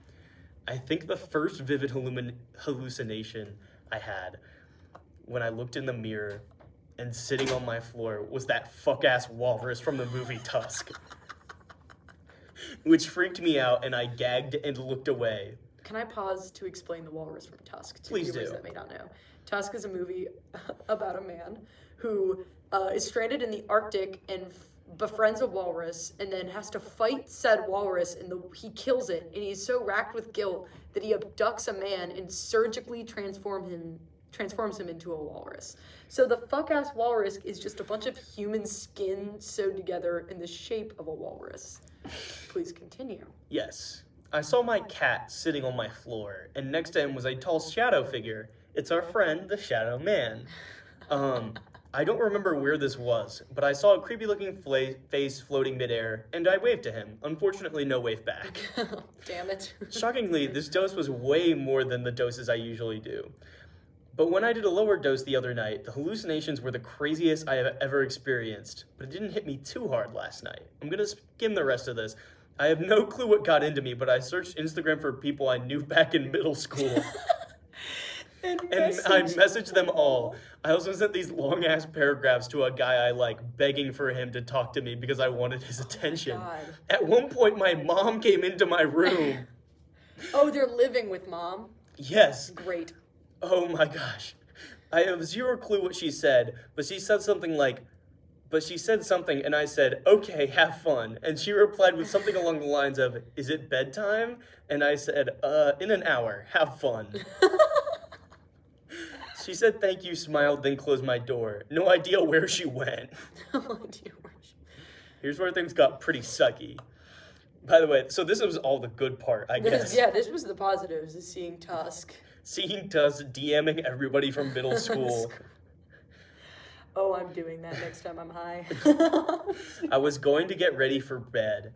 I think the first vivid hallucination I had when I looked in the mirror and sitting on my floor was that fuck-ass walrus from the movie Tusk. Which freaked me out and I gagged and looked away. Can I pause to explain the walrus from Tusk to Please viewers do. that may not know? Tusk is a movie about a man who is stranded in the Arctic and befriends a walrus and then has to fight said walrus and he kills it, and he's so racked with guilt that he abducts a man and surgically transforms him into a walrus. So the fuck-ass walrus is just a bunch of human skin sewed together in the shape of a walrus. Please continue. Yes. I saw my cat sitting on my floor, and next to him was a tall shadow figure. It's our friend, the Shadow Man. I don't remember where this was, but I saw a creepy-looking face floating midair, and I waved to him. Unfortunately, no wave back. Damn it. Shockingly, this dose was way more than the doses I usually do. But when I did a lower dose the other night, the hallucinations were the craziest I have ever experienced, but it didn't hit me too hard last night. I'm gonna skim the rest of this. I have no clue what got into me, but I searched Instagram for people I knew back in middle school. and I messaged them all. I also sent these long-ass paragraphs to a guy I like, begging for him to talk to me because I wanted his attention. God. At one point, my mom came into my room. Oh, they're living with mom? Yes. Great. Oh my gosh. I have zero clue what she said, but she said something and I said, "Okay, have fun." And she replied with something along the lines of, "Is it bedtime?" And I said, in an hour, have fun." She said thank you, smiled, then closed my door. No idea where she went. Here's where things got pretty sucky. By the way, so this was all the good part, I guess. Yeah, this was the positives, is seeing Tusk. Seeing Tusk DMing everybody from middle school. Oh, I'm doing that next time I'm high. I was going to get ready for bed,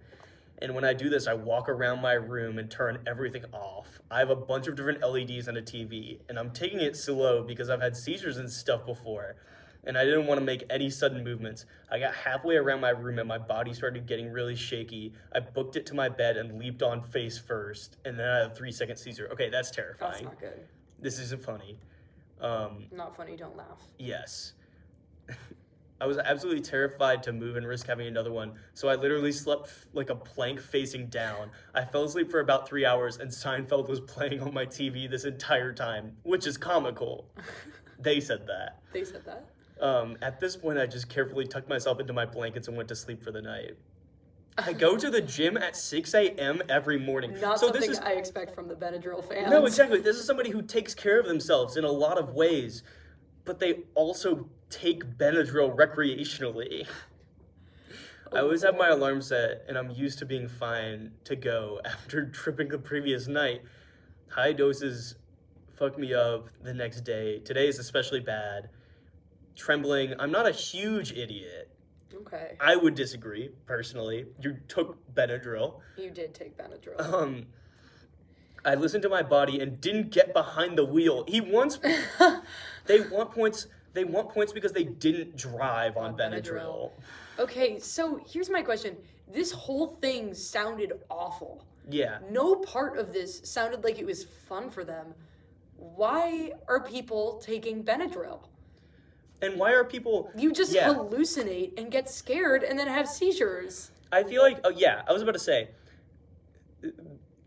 and when I do this, I walk around my room and turn everything off. I have a bunch of different LEDs and a TV, and I'm taking it slow because I've had seizures and stuff before, and I didn't want to make any sudden movements. I got halfway around my room and my body started getting really shaky. I booked it to my bed and leaped on face first, and then I had a 3-second seizure. Okay, that's terrifying. That's not good. This isn't funny. Not funny, don't laugh. Yes. I was absolutely terrified to move and risk having another one, so I literally slept like a plank facing down. I fell asleep for about 3 hours, and Seinfeld was playing on my TV this entire time, which is comical. They said that. They said that? At this point, I just carefully tucked myself into my blankets and went to sleep for the night. I go to the gym at 6 a.m. every morning. Not something I expect from the Benadryl fans. No, exactly. This is somebody who takes care of themselves in a lot of ways, but they also take Benadryl recreationally. I always have my alarm set, and I'm used to being fine to go after tripping the previous night. High doses fuck me up the next day. Today is especially bad. Trembling. I'm not a huge idiot. Okay. I would disagree, personally. You took Benadryl. You did take Benadryl. I listened to my body and didn't get behind the wheel. They want points because they didn't drive on Benadryl. Okay, so here's my question. This whole thing sounded awful. Yeah. No part of this sounded like it was fun for them. Why are people taking Benadryl? And why are people... You just hallucinate and get scared and then have seizures. I feel like... Oh, yeah, I was about to say...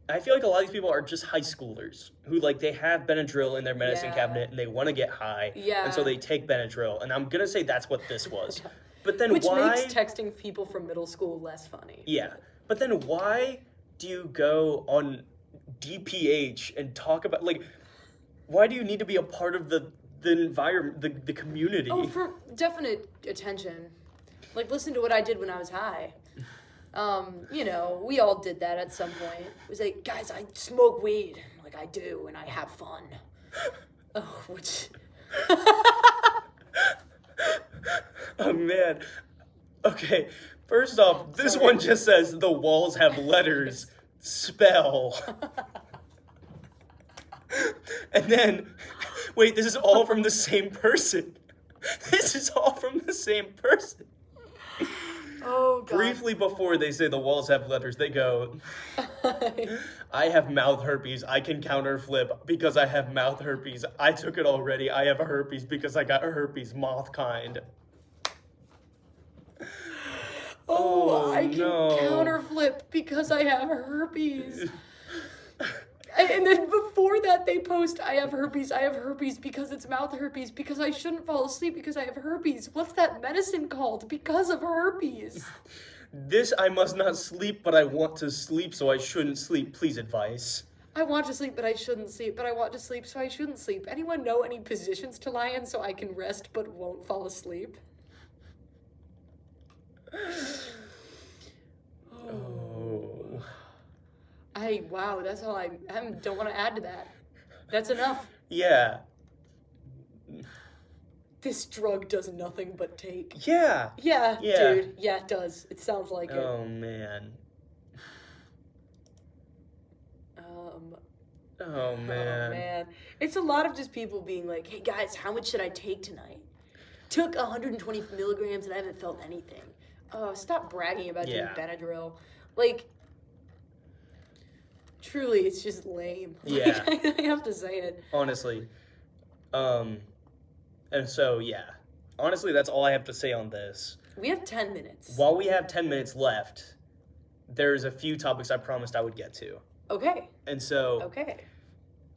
I feel like a lot of these people are just high schoolers who, like, they have Benadryl in their medicine cabinet and they want to get high. Yeah. And so they take Benadryl. And I'm going to say that's what this was. But then Which why... makes texting people from middle school less funny. Yeah. But then why do you go on DPH and talk about, like, why do you need to be a part of the environment, the community? Oh, for definite attention. Like, listen to what I did when I was high. You know, we all did that at some point. It was like, guys, I smoke weed. Like, I do, and I have fun. Oh, which... Oh, man. Okay, first off, this one just says the walls have letters. Spell. And then, wait, this is all from the same person. This is all from the same person. Oh, God. Briefly before they say the walls have letters, they go, I have mouth herpes. I can counter flip because I have mouth herpes. I took it already. I have a herpes because I got herpes moth kind. Oh, I can counter flip because I have herpes. And then before that, they post, I have herpes because it's mouth herpes, because I shouldn't fall asleep because I have herpes. What's that medicine called? Because of herpes. This, I must not sleep, but I want to sleep, so I shouldn't sleep. Please advise. I want to sleep, but I shouldn't sleep, but I want to sleep, so I shouldn't sleep. Anyone know any positions to lie in so I can rest but won't fall asleep? Oh. Wow, that's all I don't want to add to that. That's enough. Yeah. This drug does nothing but take. Yeah. Yeah, dude. Yeah, it does. It sounds like it. Oh, man. Oh, man. It's a lot of just people being like, hey, guys, how much should I take tonight? Took 120 milligrams and I haven't felt anything. Oh, stop bragging about doing Benadryl. Like, truly, it's just lame. Yeah. Like, I have to say it. Honestly. And so, yeah. Honestly, that's all I have to say on this. We have 10 minutes. While we have 10 minutes left, there's a few topics I promised I would get to. Okay. And so... Okay.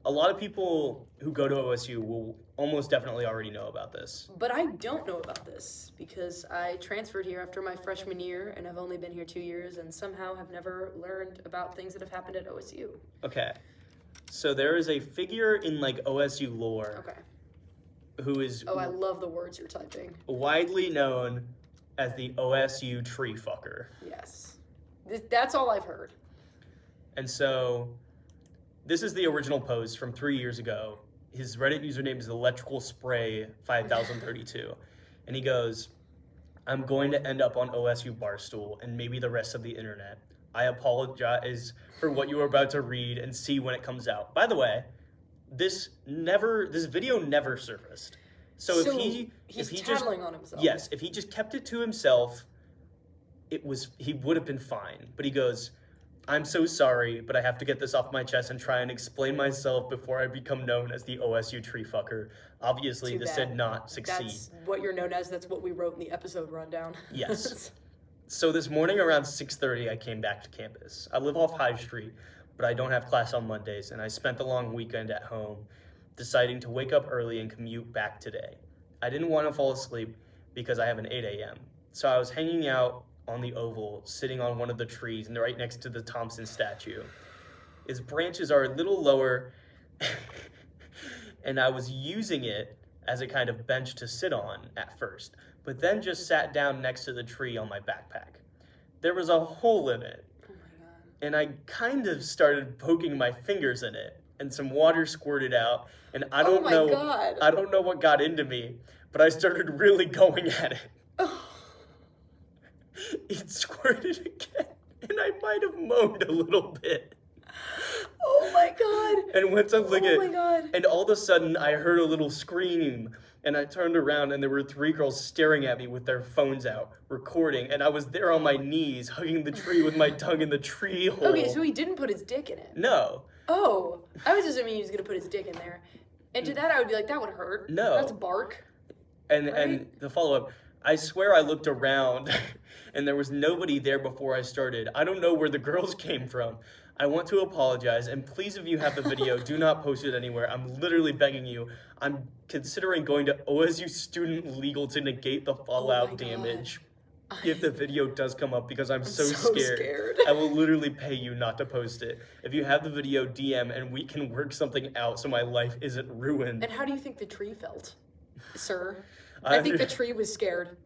A lot of people who go to OSU will almost definitely already know about this. But I don't know about this because I transferred here after my freshman year and have only been here 2 years and somehow have never learned about things that have happened at OSU. Okay. So there is a figure in, like, OSU lore who is... Oh, I love the words you're typing. Widely known as the OSU tree fucker. Yes. That's all I've heard. And so... This is the original post from 3 years ago. His Reddit username is Electrical Spray 5032. And he goes, I'm going to end up on OSU Barstool and maybe the rest of the internet. I apologize for what you are about to read and see when it comes out. By the way, this video never surfaced. So if he tattling on himself. Yes, if he just kept it to himself, he would have been fine. But he goes, I'm so sorry, but I have to get this off my chest and try and explain myself before I become known as the OSU tree fucker. Obviously, this did not succeed. That's what you're known as. That's what we wrote in the episode rundown. Yes. So this morning around 6:30, I came back to campus. I live off High Street, but I don't have class on Mondays, and I spent the long weekend at home, deciding to wake up early and commute back today. I didn't want to fall asleep because I have an 8 a.m., so I was hanging out on the oval, sitting on one of the trees and right next to the Thompson statue. His branches are a little lower, and I was using it as a kind of bench to sit on at first, but then just sat down next to the tree on my backpack. There was a hole in it, and I kind of started poking my fingers in it, and some water squirted out, and I don't know what got into me, but I started really going at it. It squirted again, and I might have moaned a little bit. Oh my god! And went to lick it. Oh my god! And all of a sudden, I heard a little scream, and I turned around, and there were 3 girls staring at me with their phones out, recording, and I was there on my knees, hugging the tree with my tongue in the tree hole. Okay, so he didn't put his dick in it. No. Oh, I was assuming he was gonna put his dick in there. And to that, I would be like, that would hurt. No. That's bark. And the follow-up, I swear I looked around and there was nobody there before I started. I don't know where the girls came from. I want to apologize, and please, if you have the video, do not post it anywhere. I'm literally begging you. I'm considering going to OSU student legal to negate the fallout damage if the video does come up, because I'm so scared. I will literally pay you not to post it. If you have the video, DM, and we can work something out so my life isn't ruined. And how do you think the tree felt, sir? I think the tree was scared.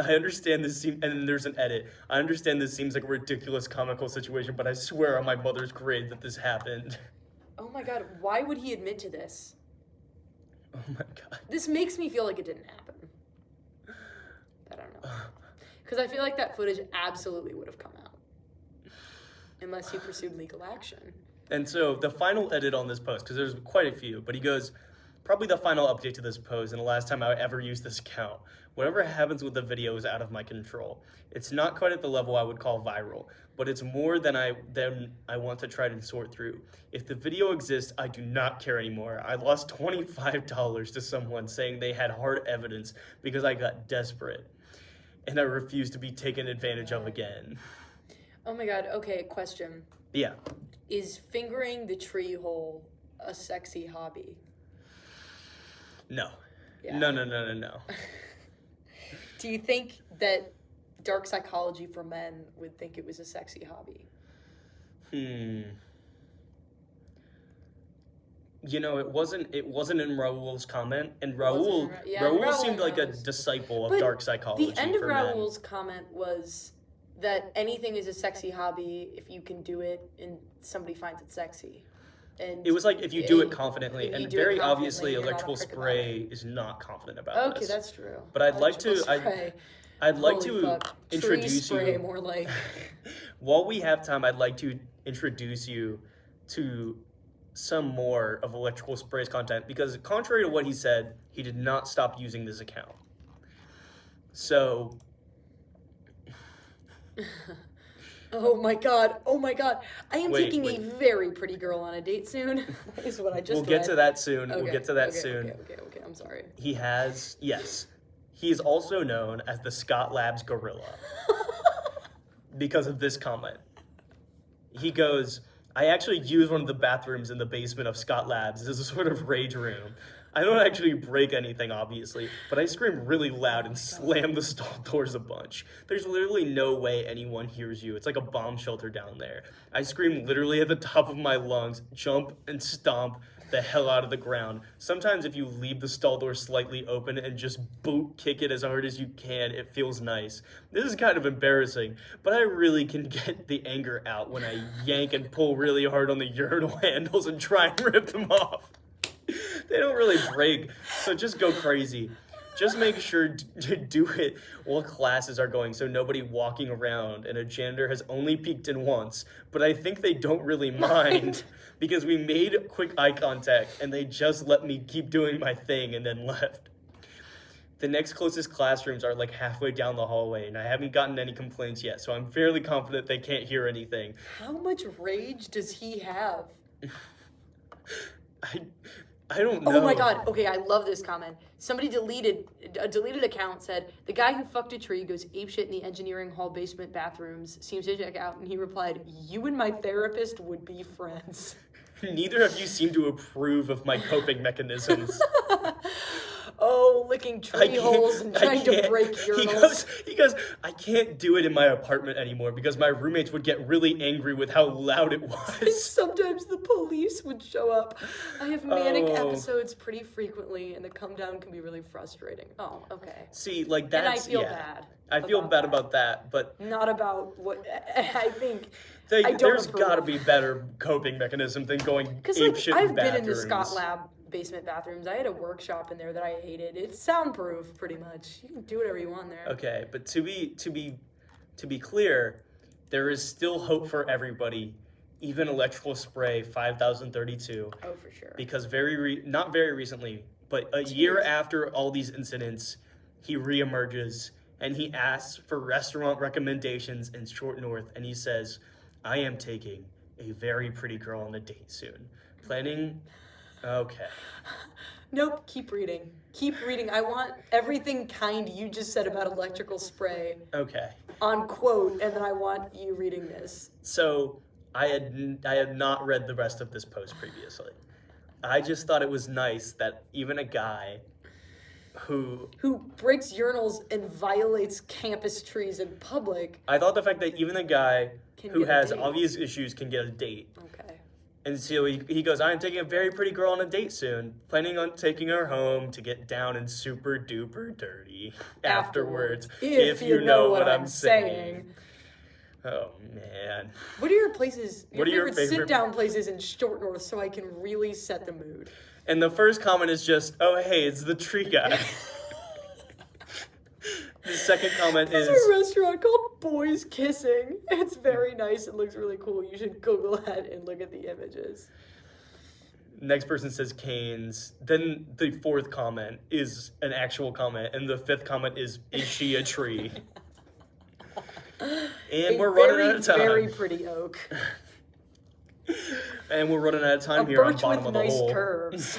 I understand this seems, and then there's an edit. I understand this seems like a ridiculous comical situation, but I swear on my mother's grave that this happened. Oh my god, why would he admit to this? Oh my god. This makes me feel like it didn't happen. I don't know. Because I feel like that footage absolutely would have come out. Unless he pursued legal action. And so the final edit on this post, because there's quite a few, but he goes, probably the final update to this post and the last time I ever used this account. Whatever happens with the video is out of my control. It's not quite at the level I would call viral, but it's more than I want to try to sort through. If the video exists, I do not care anymore. I lost $25 to someone saying they had hard evidence because I got desperate. And I refuse to be taken advantage of again. Oh my god, okay, question. Yeah. Is fingering the tree hole a sexy hobby? No. Yeah. No. Do you think that dark psychology for men would think it was a sexy hobby? You know, it wasn't in Raul's comment, and Raul seemed like a disciple of dark psychology. The end of for Raul's comment was that anything is a sexy hobby if you can do it and somebody finds it sexy. And it was like if you do it confidently, and very obviously electrical spray is not confident about this. Okay, that's true. But I'd like to introduce spray, you. More like. While we have time, I'd like to introduce you to some more of electrical spray's content, because contrary to what he said, he did not stop using this account. So. Oh my god. I am taking a very pretty girl on a date soon. Is what I just We'll get to that soon. Okay, we'll get to that soon. Okay, I'm sorry. He is also known as the Scott Labs Gorilla because of this comment. He goes, I actually use one of the bathrooms in the basement of Scott Labs as a sort of rage room. I don't actually break anything, obviously, but I scream really loud and slam the stall doors a bunch. There's literally no way anyone hears you. It's like a bomb shelter down there. I scream literally at the top of my lungs, jump and stomp the hell out of the ground. Sometimes if you leave the stall door slightly open and just boot kick it as hard as you can, it feels nice. This is kind of embarrassing, but I really can get the anger out when I yank and pull really hard on the urinal handles and try and rip them off. They don't really break, so just go crazy. Just make sure to do it while classes are going, so nobody walking around and a janitor has only peeked in once. But I think they don't really mind because we made quick eye contact and they just let me keep doing my thing and then left. The next closest classrooms are like halfway down the hallway, and I haven't gotten any complaints yet, so I'm fairly confident they can't hear anything. How much rage does he have? I don't know. Oh my god. Okay, I love this comment. Somebody a deleted account said, the guy who fucked a tree goes apeshit in the engineering hall basement bathrooms, seems to check out, and he replied, you and my therapist would be friends. Neither of you seem to approve of my coping mechanisms. Oh, licking tree holes and trying to break urinals. He goes, I can't do it in my apartment anymore because my roommates would get really angry with how loud it was. And sometimes the police would show up. I have manic episodes pretty frequently, and the come down can be really frustrating. Oh, okay. See, like that's, and I feel bad. I feel bad about that, but... Not about what I think... There's got to be better coping mechanism than going apeshit in bathrooms. I've been in the Scott Lab basement bathrooms. I had a workshop in there that I hated. It's soundproof, pretty much. You can do whatever you want there. Okay, but to be clear, there is still hope for everybody, even electrical spray 5032. Oh, for sure. Because not very recently, but a year after all these incidents, he reemerges and he asks for restaurant recommendations in Short North, and he says, I am taking a very pretty girl on a date soon. Planning... Okay. Nope, keep reading. Keep reading. I want everything kind you just said about electrical spray Okay. on quote, and then I want you reading this. So I had not read the rest of this post previously. I just thought it was nice that even a guy who breaks urinals and violates campus trees in public. I thought the fact that even a guy who has date. obvious issues can get a date. Okay. And so he goes, I am taking a very pretty girl on a date soon, planning on taking her home to get down and super duper dirty afterwards, if you know what I'm saying. Oh, man. What are your places, What are your favorite sit-down places in Short North so I can really set the mood? And the first comment is just, oh, hey, it's the tree guy. The second comment is... There's a restaurant called Boys Kissing. It's very nice. It looks really cool. You should Google that and look at the images. Next person says Canes. Then the fourth comment is an actual comment. And the fifth comment is she a tree? And we're running out of time. Very pretty oak. And we're running out of time here on birch Bottom with of the nice Hole. curves.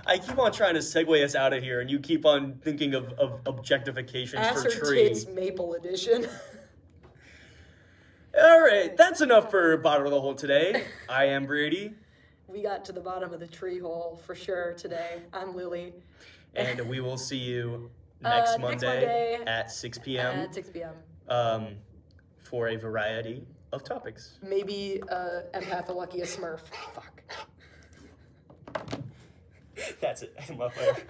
I keep on trying to segue us out of here, and you keep on thinking of objectifications Ass for or tree. tits maple edition. All right, that's enough for Bottom of the Hole today. I am Brady. We got to the bottom of the tree hole for sure today. I'm Lily. And we will see you next Monday at 6 p.m. At 6 p.m. For a variety of topics. Maybe Empath Lucky a Smurf. Fuck. That's it. My pleasure.